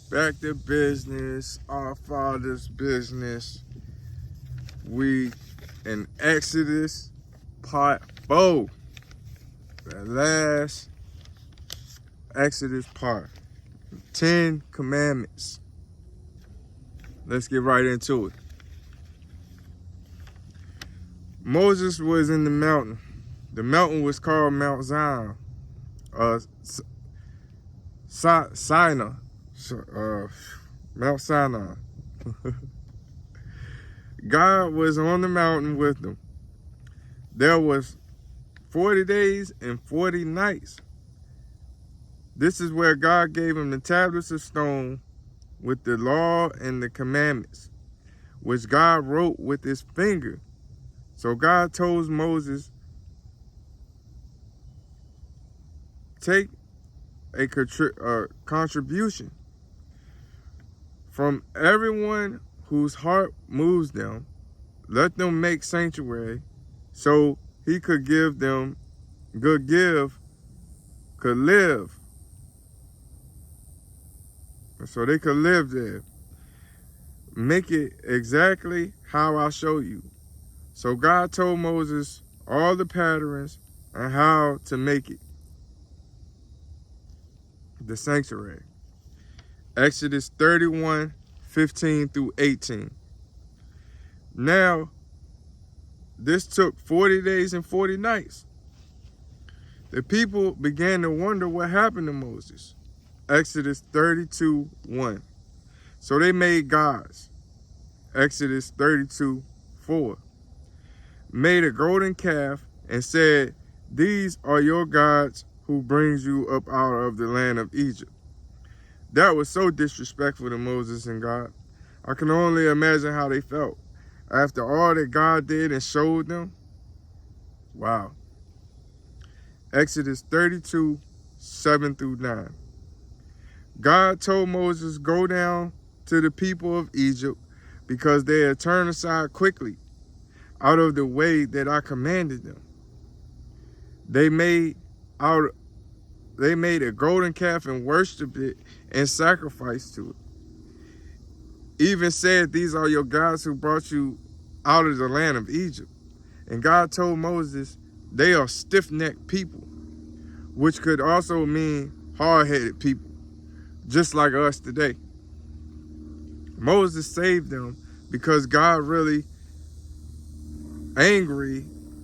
Back to business, our Father's business. We in Exodus part 4. The last Exodus part. 10 Commandments. Let's get right into it. Moses was in the mountain. The mountain was called Mount Zion. Sinai. Mount Sinai. God was on the mountain with them. There was 40 days and 40 nights. This is where God gave him the tablets of stone with the law and the commandments, which God wrote with his finger. So God told Moses, take a contribution from everyone whose heart moves them. Let them make sanctuary so he could give them could live. So they could live there. Make it exactly how I show you. So God told Moses all the patterns and how to make it. The sanctuary. Exodus 31, 15 through 18. Now, this took 40 days and 40 nights. The people began to wonder what happened to Moses. Exodus 32, 1. So they made gods. Exodus 32, 4. Made a golden calf and said, these are your gods who brings you up out of the land of Egypt. That was so disrespectful to Moses and God. I can only imagine how they felt after all that God did and showed them. Wow. Exodus 32, 7 through 9. God told Moses, go down to the people of Egypt because they had turned aside quickly out of the way that I commanded them. They made a golden calf and worshipped it and sacrificed to it. Even said, these are your gods who brought you out of the land of Egypt. And God told Moses, they are stiff-necked people, which could also mean hard-headed people, just like us today. Moses saved them because God really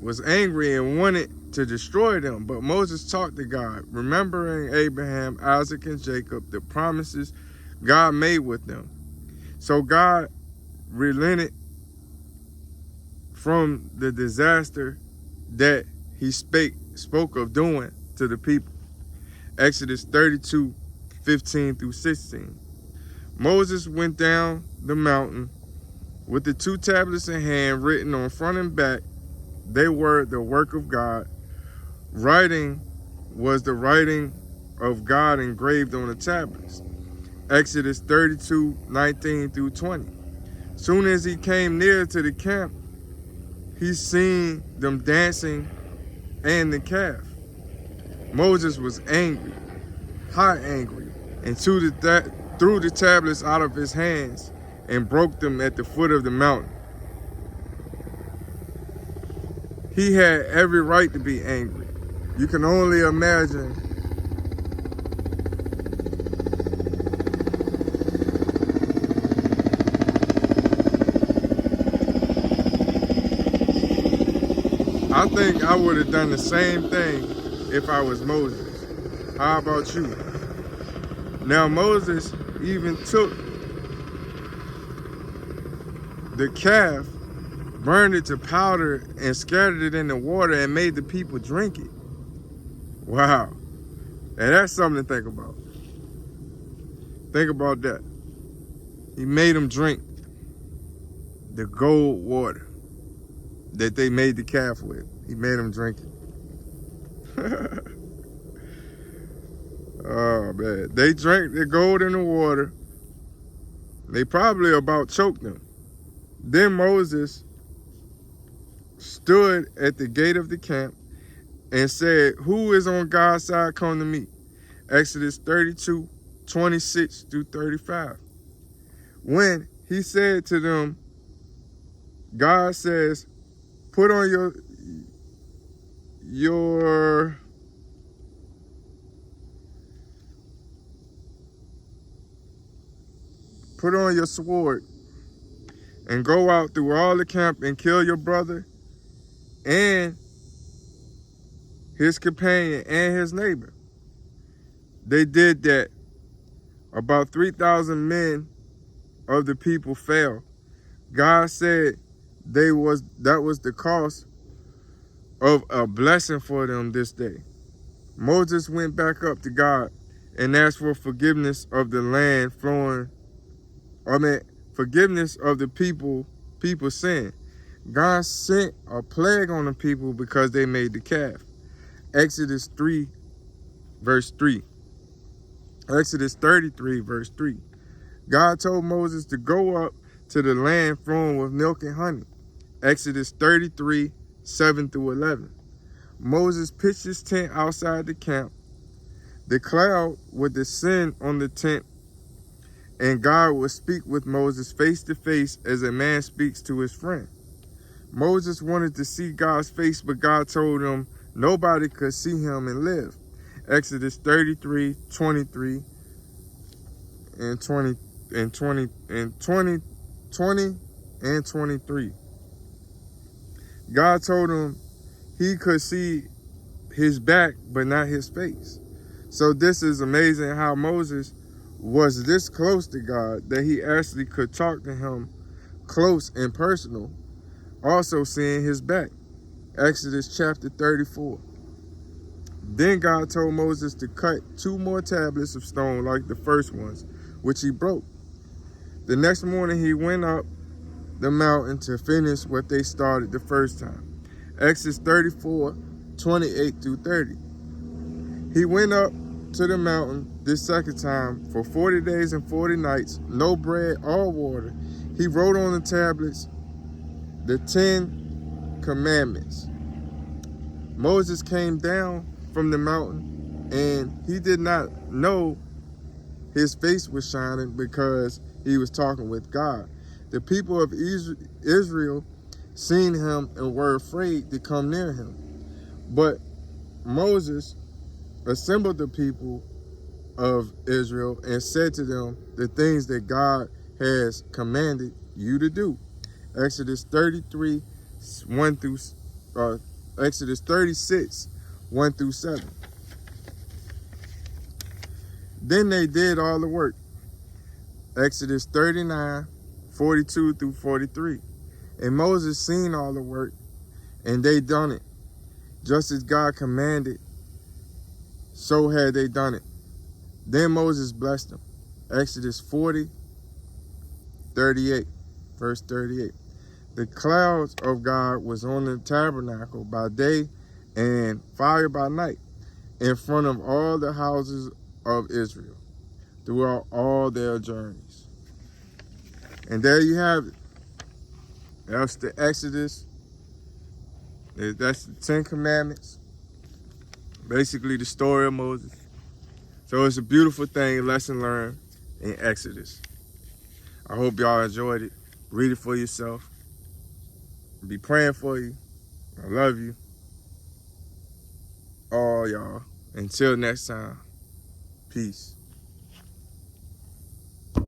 was angry and wanted to destroy them. But Moses talked to God, remembering Abraham, Isaac, and Jacob, the promises God made with them. So God relented from the disaster that he spoke of doing to the people. Exodus 32, 15 through 16. Moses went down the mountain with the 2 tablets in hand, written on front and back. They were the work of God. Writing was the writing of God engraved on the tablets. Exodus 32, 19 through 20. Soon as he came near to the camp, he seen them dancing and the calf. Moses was angry, hot angry, and threw the tablets out of his hands and broke them at the foot of the mountain. He had every right to be angry. You can only imagine I think I would have done the same thing if I was Moses. How about you? Now Moses even took the calf, burned it to powder, and scattered it in the water and made the people drink it. Wow. And that's something to think about. Think about that. He made them drink the gold water that they made the calf with. He made them drink it. Oh, man. They drank the gold in the water. They probably about choked them. Then Moses stood at the gate of the camp and said, who is on God's side, come to me. Exodus 32, 26 through 35. When he said to them, God says, put on your sword and go out through all the camp and kill your brother and his companion and his neighbor. They did that. About 3,000 men of the people fell. God said that was the cost of a blessing for them this day. Moses went back up to God and asked for forgiveness of the land forgiveness of the people's sin. God sent a plague on the people because they made the calf. Exodus 3, verse 3. Exodus 33, verse 3. God told Moses to go up to the land flowing with milk and honey. Exodus 33, 7 through 11. Moses pitched his tent outside the camp. The cloud would descend on the tent, and God would speak with Moses face to face as a man speaks to his friend. Moses wanted to see God's face, but God told him nobody could see him and live. Exodus 33, 23 and 20 and 20 and 20 and 23. God told him he could see his back, but not his face. So this is amazing how Moses was this close to God that he actually could talk to him close and personal, also seeing his back. Exodus chapter 34. Then God told Moses to cut 2 more tablets of stone like the first ones, which he broke. The next morning he went up the mountain to finish what they started the first time. Exodus 34, 28 through 30. He went up to the mountain this second time for 40 days and 40 nights, no bread or water. He wrote on the tablets the 10 commandments. Moses came down from the mountain, and he did not know his face was shining because he was talking with God. The people of Israel seen him and were afraid to come near him. But Moses assembled the people of Israel and said to them the things that God has commanded you to do. Exodus 33, 1 through Exodus 36, 1 through 7. Then they did all the work. Exodus 39, 42 through 43. And Moses seen all the work, and they done it. Just as God commanded, so had they done it. Then Moses blessed them. Exodus 40, 38, verse 38. The clouds of God was on the tabernacle by day and fire by night in front of all the houses of Israel throughout all their journeys. And there you have it. That's the Exodus. That's the 10 Commandments. Basically the story of Moses. So it's a beautiful thing, lesson learned in Exodus. I hope y'all enjoyed it. Read it for yourself. I'll be praying for you. I love you. All y'all. Until next time, peace.